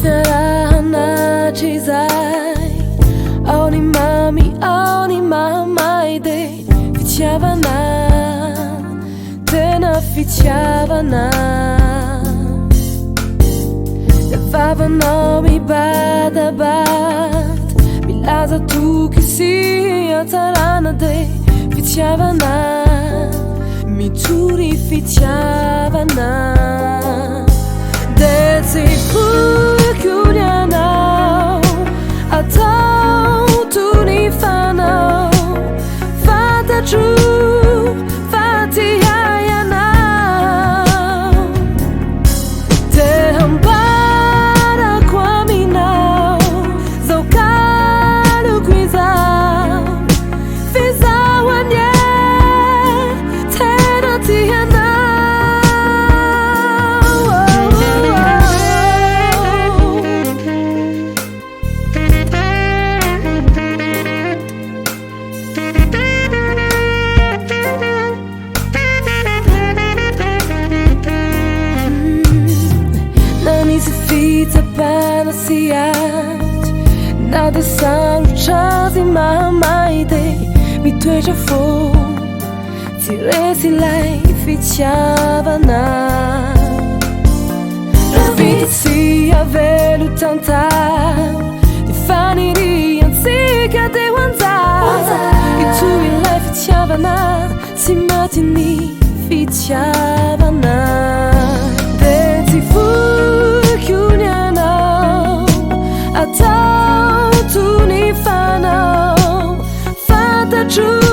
Fiarahana Mamy Mamy de Fiarahana Tena Fiarahana Vavanao mi badabat Milaza tu che sia tarana de Fitiavana Mi turi fitiavana Dezi fu chiudianao Atau tu ni fanao Fata giù Fati ayanao Te hamba Nada sangue chase mamãe de mi tue já foi tiresi lei Fiarahana Ravisi avelo tanta di faniri anziché de wanza e tu in lei Fiarahana si matini Fiarahana Dezi fu chiuniana Atau tu ni fanao Fata giù